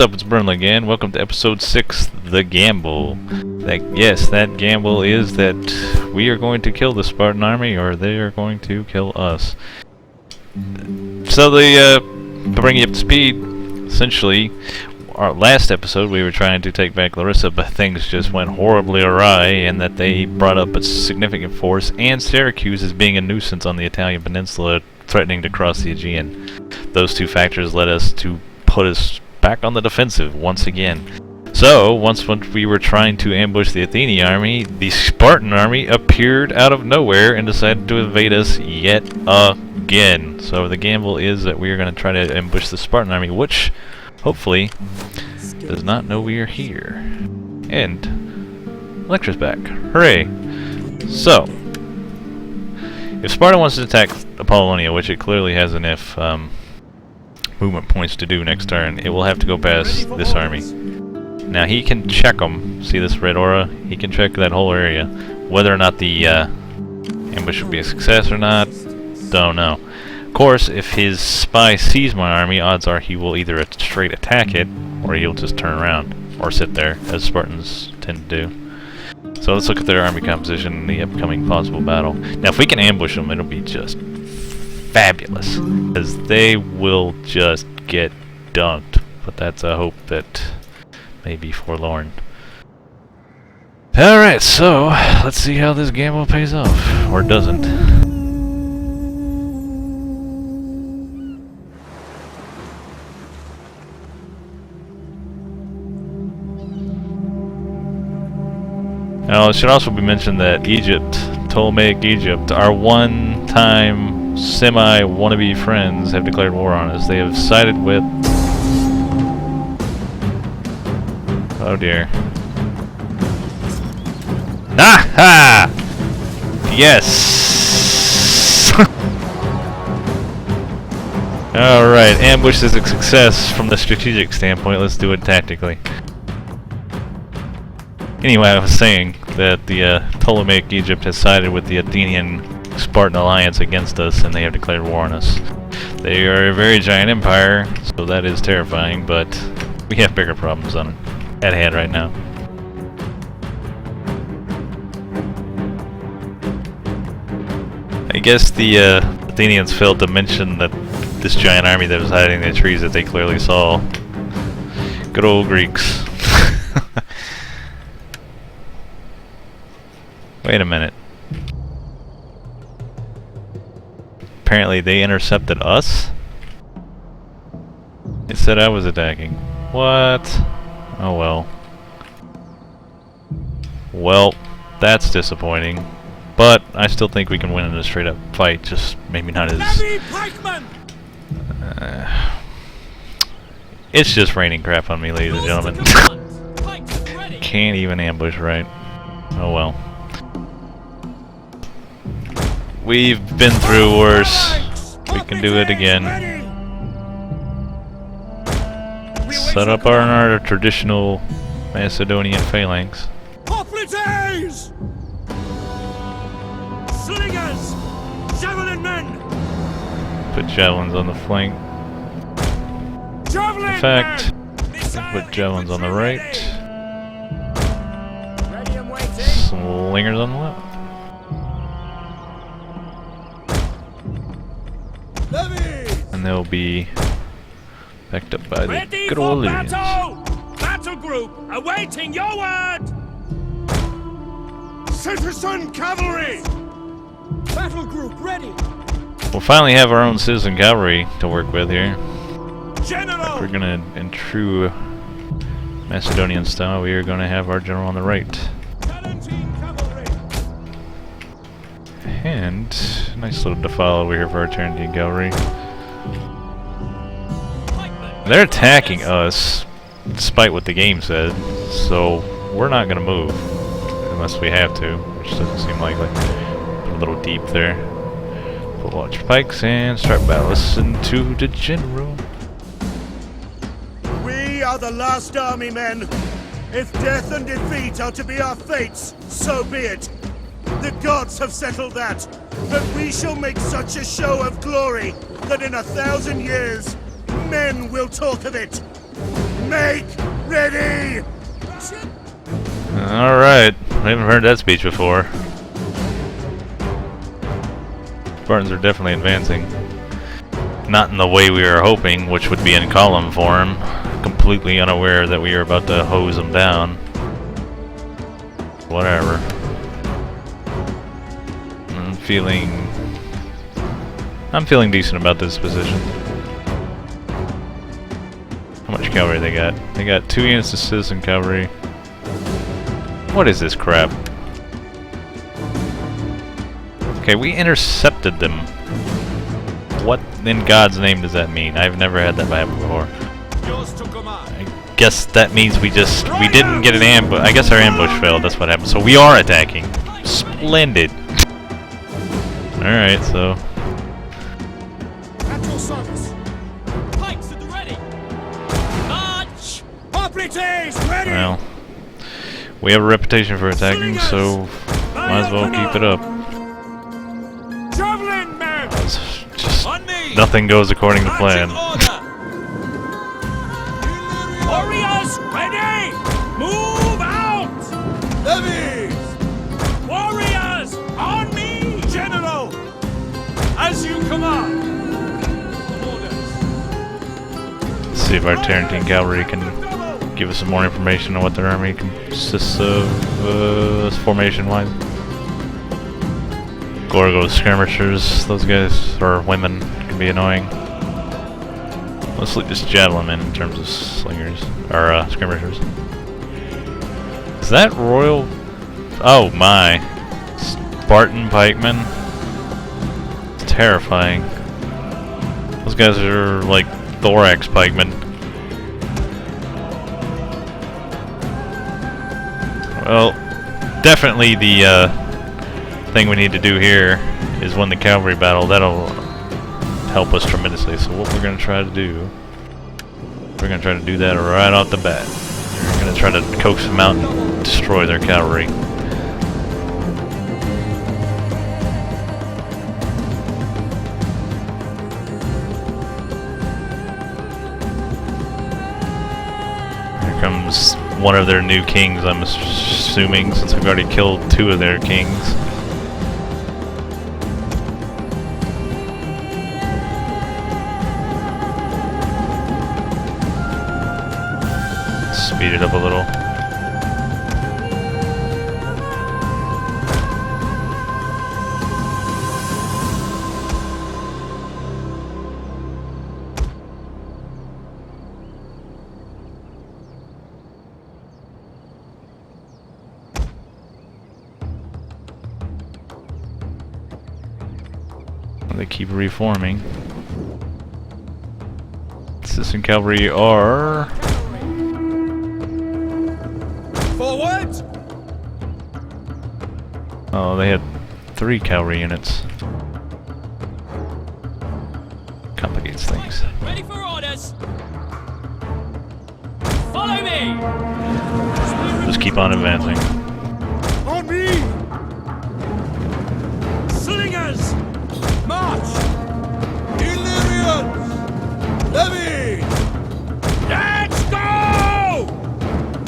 What's up, it's Burnley again. Welcome to episode 6, The Gamble. That gamble is that we are going to kill the Spartan army, or they are going to kill us. So to bring you up to speed, essentially, our last episode we were trying to take back Larissa, but things just went horribly awry, and that they brought up a significant force, and Syracuse is being a nuisance on the Italian peninsula, threatening to cross the Aegean. Those two factors led us to put us back on the defensive once again. So, once we were trying to ambush the Athenian army, the Spartan army appeared out of nowhere and decided to invade us yet again. So the gamble is that we are going to try to ambush the Spartan army, which, hopefully, does not know we are here. And Electra's back. Hooray! So, if Sparta wants to attack Apollonia, which it clearly has enough movement points to do next turn, it will have to go past this army. Now he can check them. See this red aura? He can check that whole area. Whether or not the ambush will be a success or not, don't know. Of course, if his spy sees my army, odds are he will either straight attack it, or he'll just turn around, or sit there, as Spartans tend to do. So let's look at their army composition in the upcoming possible battle. Now if we can ambush them, it'll be just fabulous, because they will just get dunked. But that's a hope that may be forlorn. Alright, so let's see how this gamble pays off, or doesn't. Now it should also be mentioned that Egypt, Ptolemaic Egypt, our one-time semi-wannabe friends, have declared war on us. They have sided with... Oh dear. Aha! Yes! Alright, ambush is a success from the strategic standpoint. Let's do it tactically. Anyway, I was saying that the Ptolemaic Egypt has sided with the Athenian Spartan alliance against us, and they have declared war on us. They are a very giant empire, so that is terrifying, but we have bigger problems at hand right now. I guess the Athenians failed to mention that this giant army that was hiding in the trees that they clearly saw. Good old Greeks. Wait a minute. Apparently they intercepted us? It said I was attacking. What? Oh well. Well, that's disappointing. But I still think we can win in a straight up fight, just maybe not as... it's just raining crap on me, ladies and gentlemen. Can't even ambush right. Oh well. We've been through worse. We can do it again. Set up our traditional Macedonian phalanx. Hoplites! Slingers! Javelin men! Put javelins on the flank. Javelin In fact, put javelins on the right. Slingers on the left. And they'll be backed up by the good old Lydians. Battle group, awaiting your word! Citizen cavalry! Battle group ready! We'll finally have our own citizen cavalry to work with here. General! We're gonna, in true Macedonian style, we are gonna have our general on the right. And nice little defile over here for our Tarentine cavalry. They're attacking us, despite what the game said, so we're not gonna move unless we have to, which doesn't seem likely. Put a little deep there. Put watch pikes and start battle. Listen to the general. We are the last army, men. If death and defeat are to be our fates, so be it. The gods have settled that, but we shall make such a show of glory that in 1,000 years, men will talk of it. Make ready! Alright, I haven't heard that speech before. Spartans are definitely advancing. Not in the way we were hoping, which would be in column form. Completely unaware that we are about to hose them down. Whatever. I'm feeling decent about this position. How much cavalry they got? They got 2 units of citizen cavalry. What is this crap? Okay, we intercepted them. What in God's name does that mean? I've never had that happen before. I guess that means we didn't get an ambush. I guess our ambush failed, that's what happened. So we are attacking. Splendid. Alright, so... At your service. Pikes at the ready. March! Hoplites ready! Well, we have a reputation for attacking, so might as well keep it up. Javelin men! Just On me! nothing goes according to plan. Warriors ready! Move out! Levies! Warriors on me! General! As you command! Let's see if our Tarentine cavalry can give us some more information on what their army consists of, formation-wise. Gorgo skirmishers, those guys, or women, can be annoying. Mostly just javelin men in terms of slingers, or skirmishers. Is that royal? Oh my. Spartan pikemen? It's terrifying. Those guys are like thorax pikemen. Well, definitely the thing we need to do here is win the cavalry battle. That'll help us tremendously. So what we're going to try to do, we're going to try to do that right off the bat. We're going to try to coax them out and destroy their cavalry. Here comes one of their new kings, I'm assuming, since we've already killed 2 of their kings. Speed it up a little. They keep reforming. Citizen cavalry are... Forward! Oh, they had 3 cavalry units. Complicates things. Ready for orders. Follow me! Just keep on advancing. On me! Slingers! March! Illyrians! Levies! Let's go!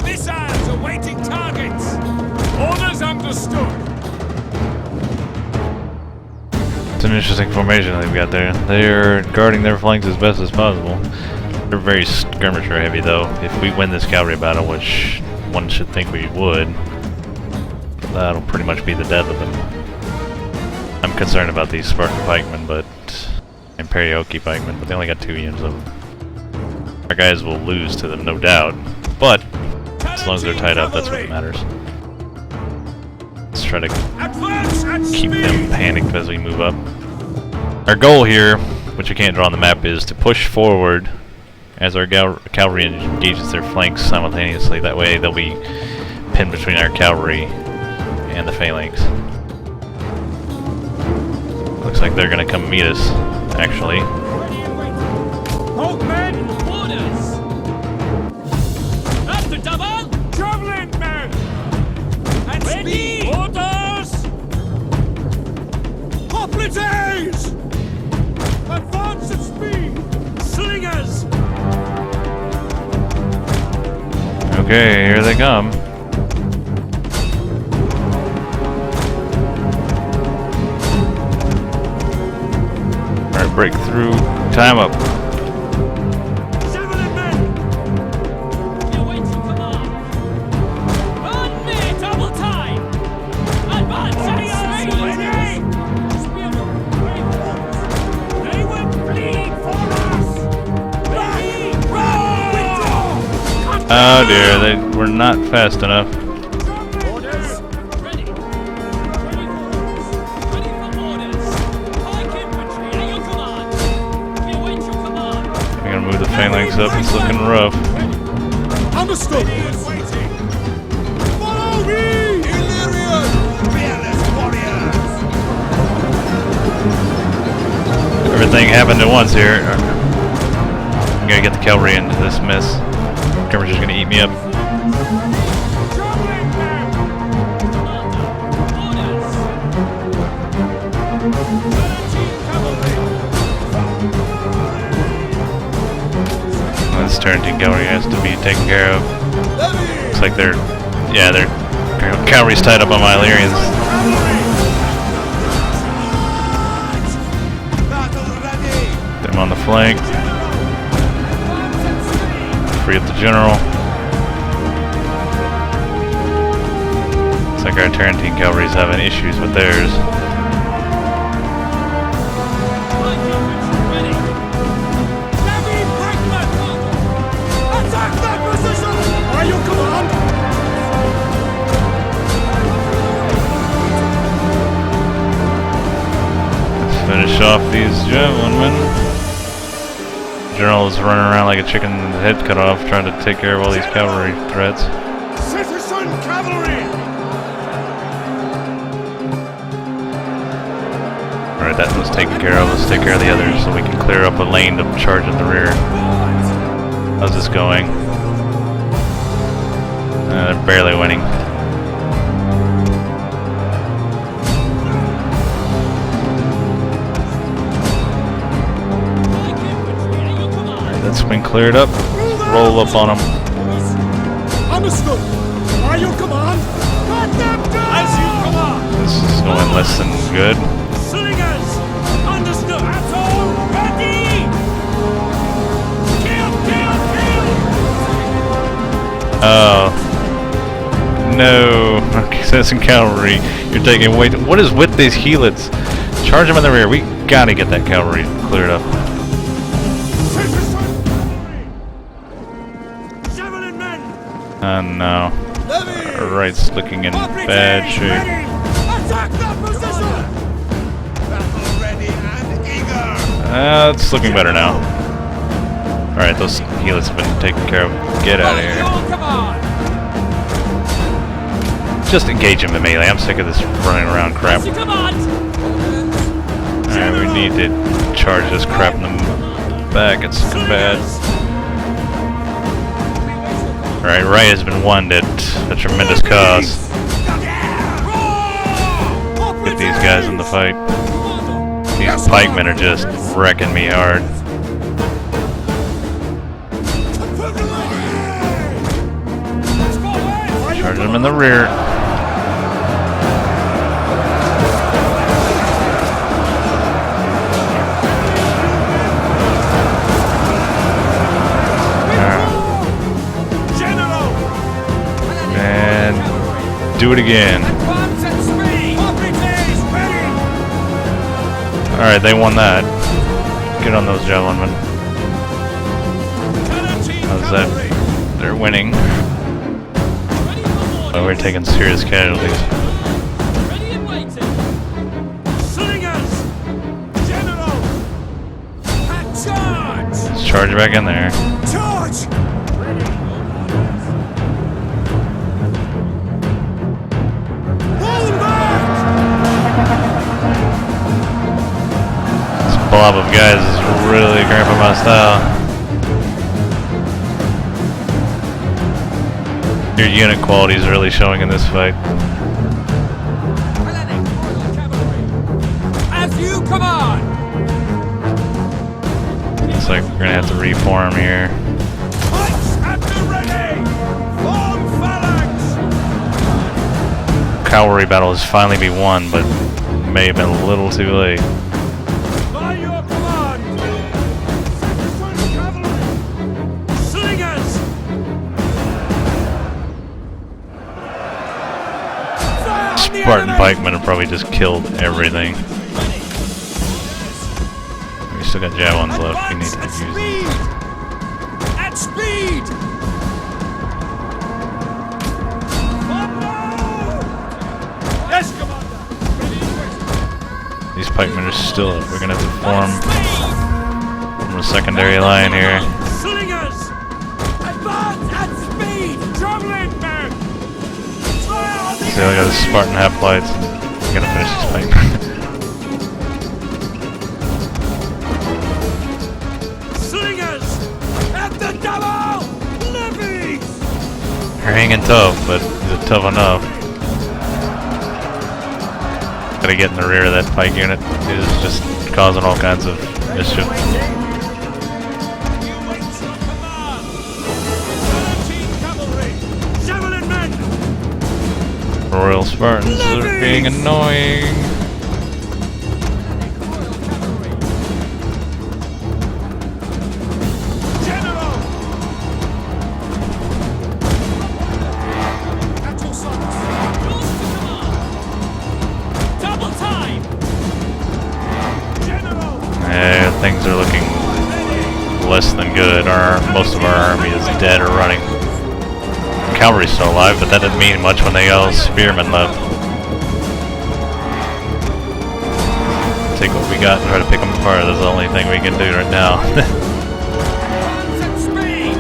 Missiles awaiting targets. Orders understood. It's an interesting formation they've got there. They're guarding their flanks as best as possible. They're very skirmisher heavy though. If we win this cavalry battle, which one should think we would, that'll pretty much be the death of them. I'm concerned about these Spartan pikemen, but Imperioki pikemen, but they only got 2 units of them. Our guys will lose to them, no doubt, but as long as they're tied up, that's what matters. Let's try to keep them panicked as we move up. Our goal here, which you can't draw on the map, is to push forward as our cavalry engages their flanks simultaneously. That way they'll be pinned between our cavalry and the phalanx. Looks like they're gonna come meet us, actually. Hold men! Orders. Up the double. Javelin men! And ready. Orders! Hoplites! Advance at speed! Slingers! Okay, here they come. Alright, break through. Time up. Javelin men! You're waiting command. Run me, double time. Advance, They will bleed for us! Oh dear, they were not fast enough. Orders! Ready. Ready for orders. Pike infantry at your command. We await your command. I'm gonna move the phalanx up, it's looking rough. Understood! Follow me! Illyrian! Fearless warriors! Everything happened at once here. I'm gonna get the cavalry into this mess. Cavalry's just gonna eat me up. Javelin men! Orders. 13 cavalry! This turreting cavalry has to be taken care of. Looks like their cavalry's tied up on my Illyrians. Battle ready! Them on the flank. Free up the general. Looks like our Tarentine cavalry's having issues with theirs. Pike infantry ready. Heavy pikemen! Attack that position! Are you command? Let's finish off these javelinmen. General is running around like a chicken with his head cut off, trying to take care of all these cavalry threats. Citizen cavalry! Alright, that was taken care of. Let's take care of the others so we can clear up a lane to charge in the rear. How's this going? They're barely winning. Pike infantry at your command. That's been cleared up. Roll up on them. Understood! Are you command? Cut them down! As you command! This is going less than good. Slingers! Understood! That's all! Ready! Kill! Kill! Kill! Oh. No. Assassin cavalry. You're taking way what is with these helots? Charge them in the rear. We gotta get that cavalry cleared up. Javelin men! Oh no. Levy! Our right's looking in bad shape. Attack that position! Battle ready and eager! It's looking better now. Alright, those helots have been taken care of. Get out of At here. your command. Just engage him in melee. I'm sick of this running around crap. At your command. Alright, we need to charge this crap in the back. It's looking bad. Alright, Ray has been won at a tremendous cost. Get these guys in the fight. These pikemen are just wrecking me hard. Charge them in the rear. And do it again. Alright, they won that. Get on those javelinmen. How's that? They're winning. But we're taking serious casualties. Ready and waiting. Slingers! General! And charge! Let's charge back in there. Charge! Hold back! This blob of guys is really cramping my style. Your unit quality is really showing in this fight. As you command. Looks like we're gonna have to reform here. Pikes at the ready! For cavalry battle has finally been won, but may have been a little too late. By your command! Cavalry! Slingers! Fire on the Spartan enemy! pikemen have probably just killed everything. We still got javelins left. We need to use them. At speed! Yes, Commander! These pikemen are still up. We're gonna have to form a secondary line here. Slingers! Advance at speed! Traveling men! Fire on the See, I got the Spartan half-lights. We gotta finish this fight. Slingers! At the double! Levies! They're hanging tough, but is it tough enough? Gotta get in the rear of that pike unit. It is just causing all kinds of mischief. You wait your command! 13 cavalry! Javelin men! Royal Spartans are being annoying. General! At your service! Yours to command. Double time. General! Things are looking less than good. Most of our army is dead or running. Cavalry's still alive, but that didn't mean much when they got all spearmen left. Take what we got and try to pick them apart. That's the only thing we can do right now. Advance at speed!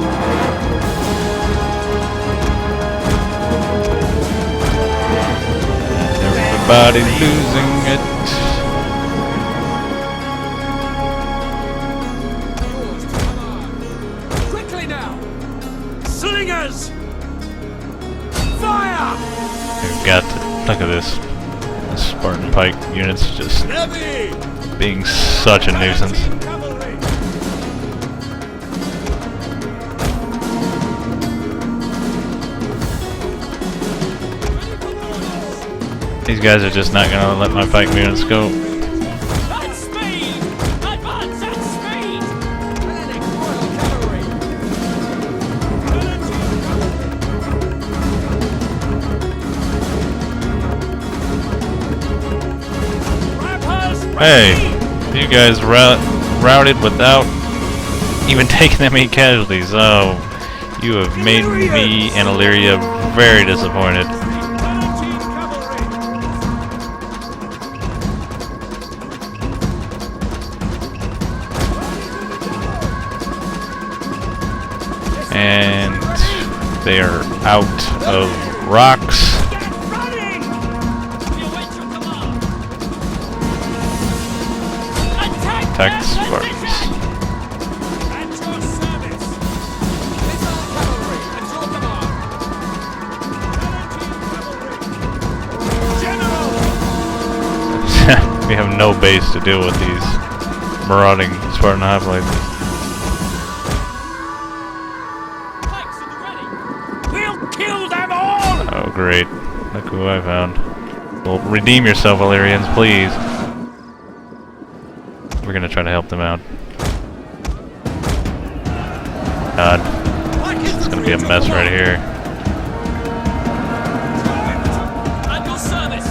Everybody losing it. Quickly now! Slingers! Fire! We've got to look at this. The Spartan pike units just Levy! being such a nuisance. Cavalry! These guys are just not gonna let my pike units go. At speed. Advance at speed. Hey, you guys routed without even taking that many casualties. Oh, you have made me and Illyria very disappointed. And they are out of rocks. You wait your command. Attack Attack the their Spartans. position. At your service! Missile cavalry at your command! 17 cavalry! General! We have no base to deal with these marauding Spartan hoplites. Pikes at the ready. We'll kill them all! Oh great, look who I found. Well, redeem yourself, Illyrians, please. We're gonna try to help them out. God, it's gonna be a mess right here. At your service.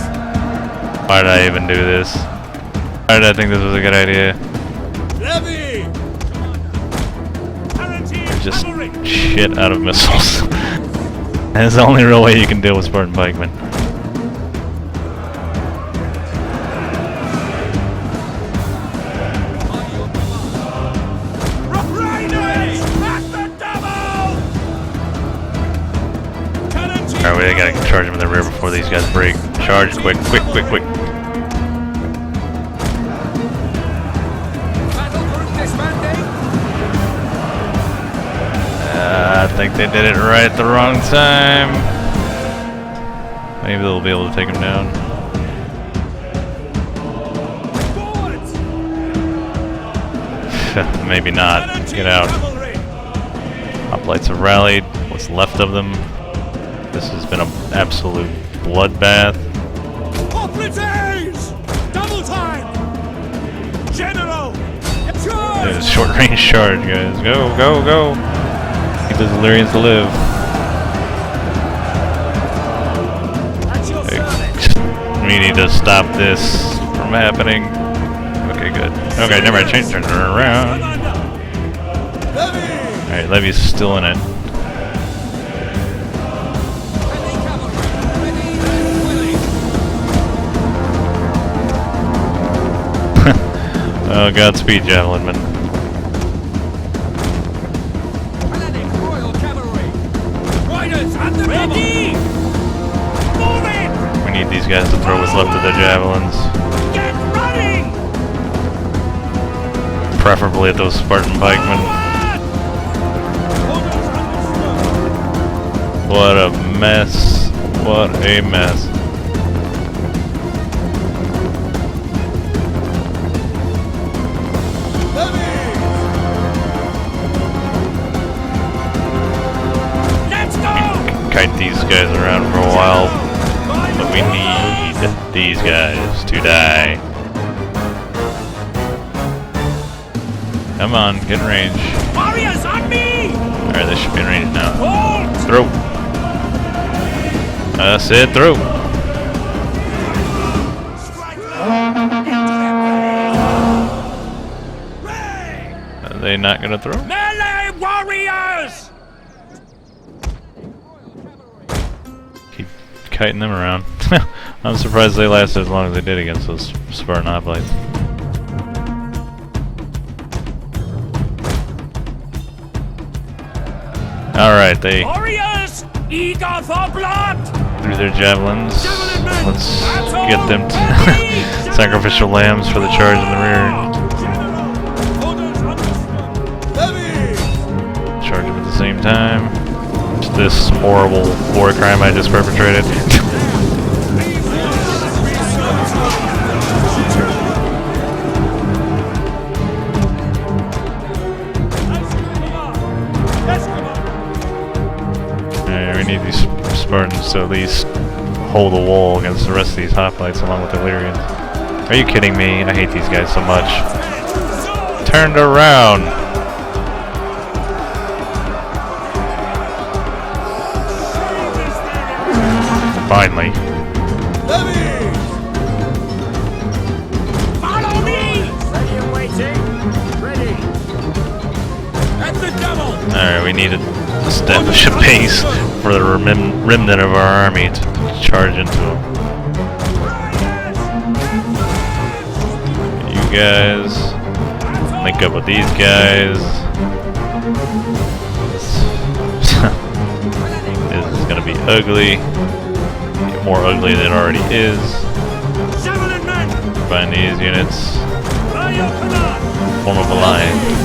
Why did I even do this? Why did I think this was a good idea? Levy! Just shit out of missiles. That's the only real way you can deal with Spartan pikemen. Alright, we gotta charge them in the rear before these guys break. Charge quick, quick, quick, quick. I think they did it right at the wrong time. Maybe they'll be able to take him down. Maybe not. Get out. Hoplites have rallied. What's left of them. This has been an absolute bloodbath. Hoplites! Double time! General! It's a short range charge, guys. Go, go, go! Keep those Illyrians to live. At your service! We need to stop this from happening. Okay, good. Okay, never mind. Turn it around. Alright, Levy's still in it. Oh, Godspeed, Javelin Man. Royal Cavalry! Riders at the ready! Moving! We need these guys to throw what's left of their javelins. Get running! Preferably at those Spartan pikemen. What a mess. What a mess. Kite these guys around for a while, but we need these guys to die. Come on, get in range. Warriors on me! Alright, they should be in range now. Hold! Throw! I said throw! Are they not gonna throw? Melee warriors! Keep kiting them around. I'm surprised they lasted as long as they did against those Spartan hoplites. Alright, they Warriors! Eager for blood! threw their javelins. Let's get them to sacrificial lambs for the charge in the rear. Charge them at the same time. This horrible war crime I just perpetrated. We need these Spartans to at least hold the wall against the rest of these hoplites along with the Illyrians. Are you kidding me? I hate these guys so much. Turned around! Finally. Follow me! Ready and waiting. Ready. At the double! Alright, we need to establish a base for the remnant of our army to charge into them. You guys link up with these guys. This is gonna be ugly. More ugly than it already is. Combine these units. Form up a line.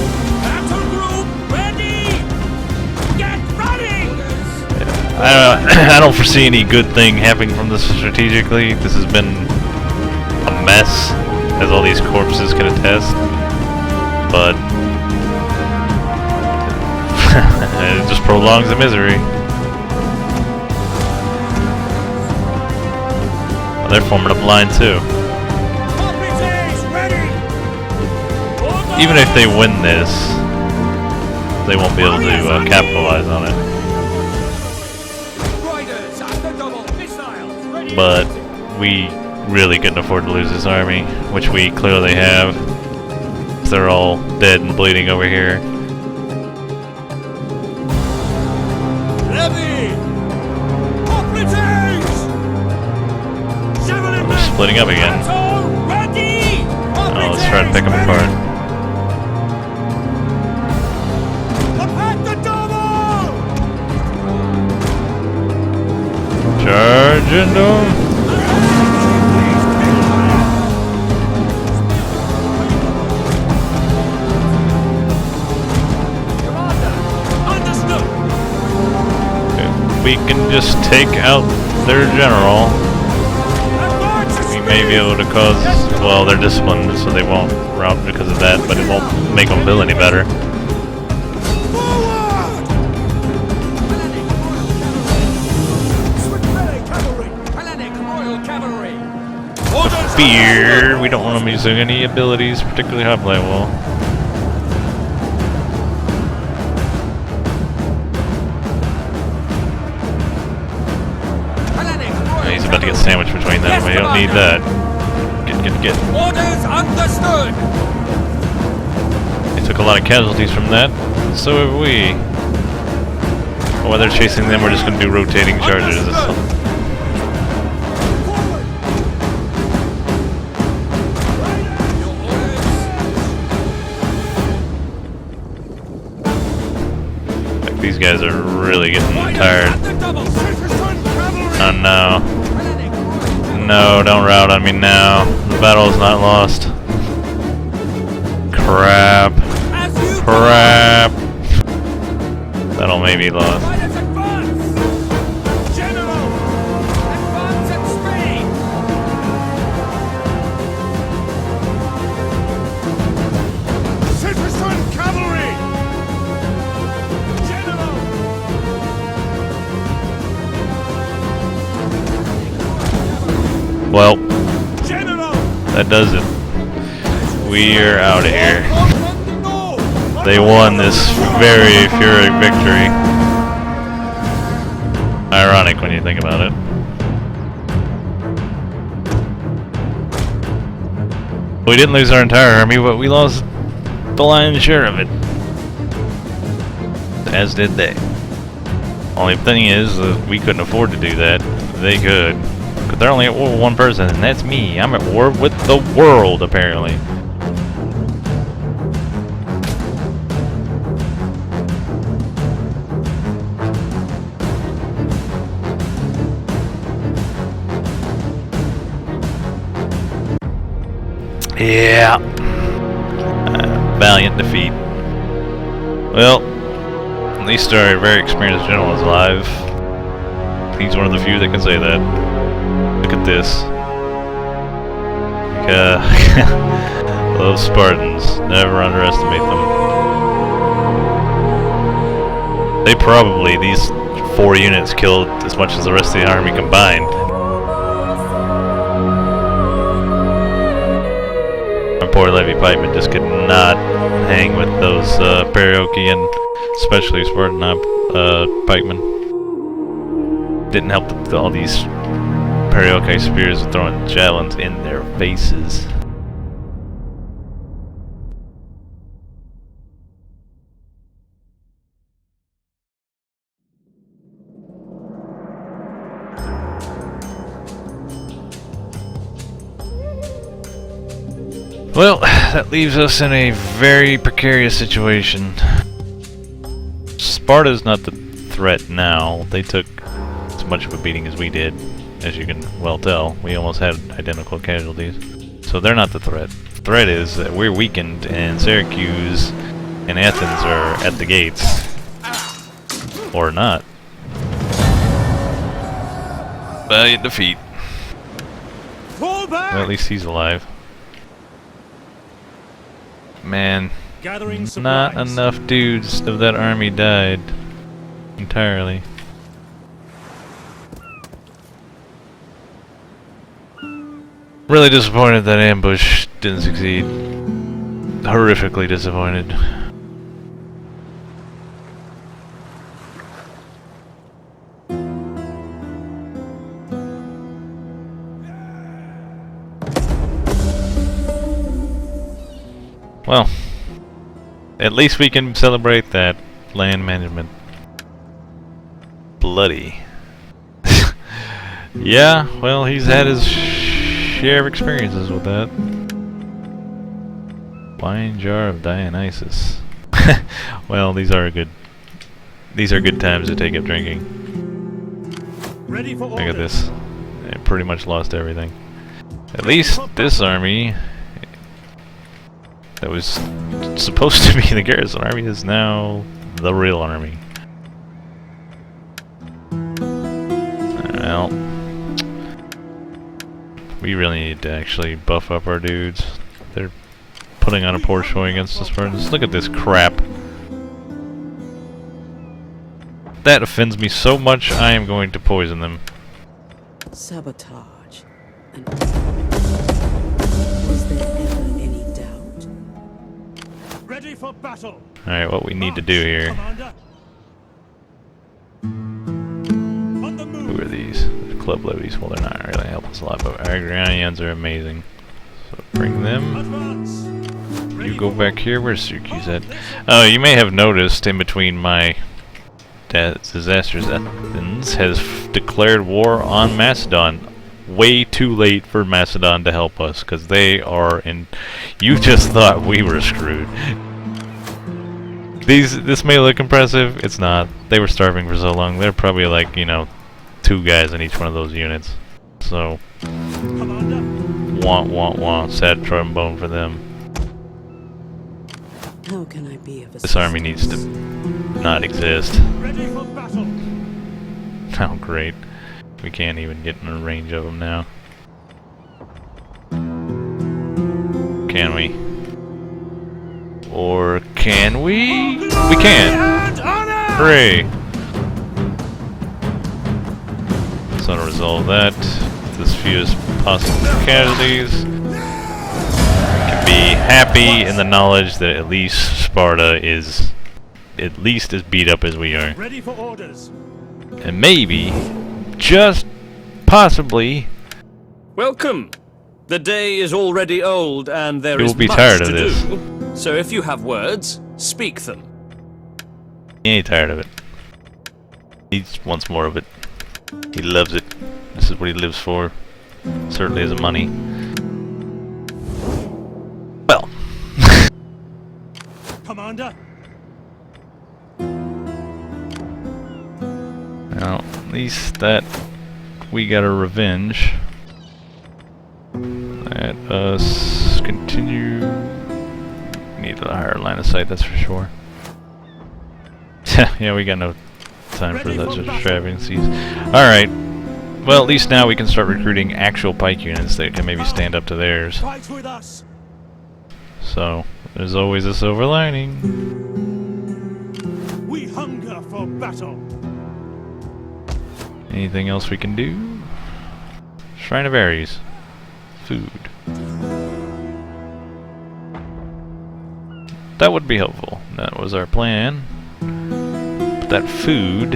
I don't foresee any good thing happening from this strategically. This has been a mess, as all these corpses can attest. But it just prolongs the misery. Oh, they're forming up a line too. Even if they win this, they won't be able to capitalize on it. But we really couldn't afford to lose this army, which we clearly have. They're all dead and bleeding over here. We're splitting up again. Oh, let's try to pick them apart. Charge into them. We can just take out their general. We may be able to cause, well, they're disciplined, so they won't rout because of that, but it won't make them feel any better. spear. We don't want them using any abilities, particularly hoplite wall. He's about to get sandwiched between them. We don't need that. Get. Orders understood. They took a lot of casualties from that. So have we. While they're chasing them, we're just going to do rotating charges. Like, these guys are really getting tired. Oh no. No, don't rout on me now. The battle is not lost. Crap. Crap. Battle may be lost. Well, that does it. We're out of here. They won this very Pyrrhic victory. Ironic when you think about it. We didn't lose our entire army, but we lost the lion's share of it. As did they. Only thing is that we couldn't afford to do that. They could. But they're only at war with one person, and that's me. I'm at war with the world, apparently. Yeah. Valiant defeat. Well, at least our very experienced general is alive. He's one of the few that can say that. Look at this. Those Spartans. Never underestimate them. They probably, these 4 units killed as much as the rest of the army combined. Our poor levy pikemen just could not hang with those Epirote and especially Spartan pikemen. Didn't help that all these Epirote spears are throwing javelins in their faces. Well, that leaves us in a very precarious situation. Sparta's not the threat now. They took as much of a beating as we did. As you can well tell, we almost had identical casualties. So they're not the threat. The threat is that we're weakened and Syracuse and Athens are at the gates. Or not. Valiant defeat. Fall back! Well, at least he's alive. Man, not enough dudes of that army died entirely. Really disappointed that ambush didn't succeed. Horrifically disappointed. Well, at least we can celebrate that land management. Bloody. Yeah, well, he's had his share of experiences with that. Wine jar of Dionysus. Well, these are good times to take up drinking. Ready for Look at this. It pretty much lost everything. At least this army that was supposed to be the garrison army is now the real army. Well, we really need to actually buff up our dudes. They're putting on a poor showing against the Spartans. Look at this crap. That offends me so much, I am going to poison them. Sabotage. And Ready for battle. Alright, what we need to do here. Commander. On the move. Who are these? The club levies. Well, they're not really helping us a lot, but our Agranians are amazing. So bring them. Advance. You go back here. Where's Syracuse at? Oh, you may have noticed in between my disasters, Athens has declared war on Macedon. Way too late for Macedon to help us, because they are in... You just thought we were screwed. This may look impressive, it's not. They were starving for so long. They're probably like, you know, 2 guys in each one of those units. So, want, sad trombone for them. How can I be of This army needs to not exist. Ready for battle. Oh, great. We can't even get in the range of them now. Can we? Or can we? We can! Hooray! So to resolve that, with as few as possible casualties, we can be happy in the knowledge that at least Sparta is at least as beat up as we are. Ready for orders. And maybe, just possibly, Welcome. The day is already old, and there You'll is be much tired to of this. do. So if you have words, speak them. he ain't tired of it. He just wants more of it. He loves it. This is what he lives for. Certainly isn't money. Well. Commander. Well, at least that we got a revenge. Let us continue. Need a higher line of sight, that's for sure. Yeah, we got no time for those extravagancies. Alright. Well, at least now we can start recruiting actual pike units that can maybe stand up to theirs. Fight with us. So, there's always a silver lining. We hunger for battle. Anything else we can do? Shrine of Ares. Food. That would be helpful. That was our plan. But that food...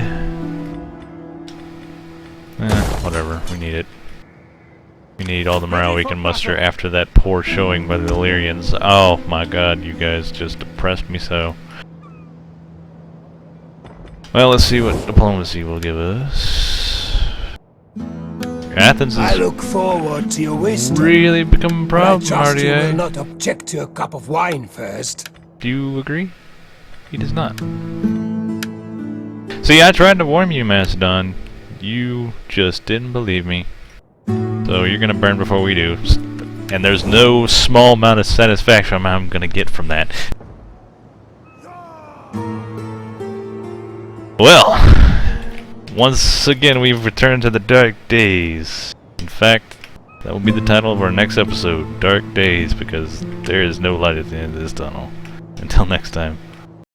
whatever. We need it. We need all the morale we can muster after that poor showing by the Illyrians. Oh my god, you guys just depressed me so. Well, let's see what diplomacy will give us. Athens I is look forward to your wisdom. really becoming a But I problem, trust you will RDA. not object to a cup of wine first. Do you agree? He does not. See, I tried to warn you, Macedon. You just didn't believe me. So you're gonna burn before we do. And there's no small amount of satisfaction I'm gonna get from that. Well, once again we've returned to the dark days. In fact, that will be the title of our next episode, Dark Days, because there is no light at the end of this tunnel. Until next time.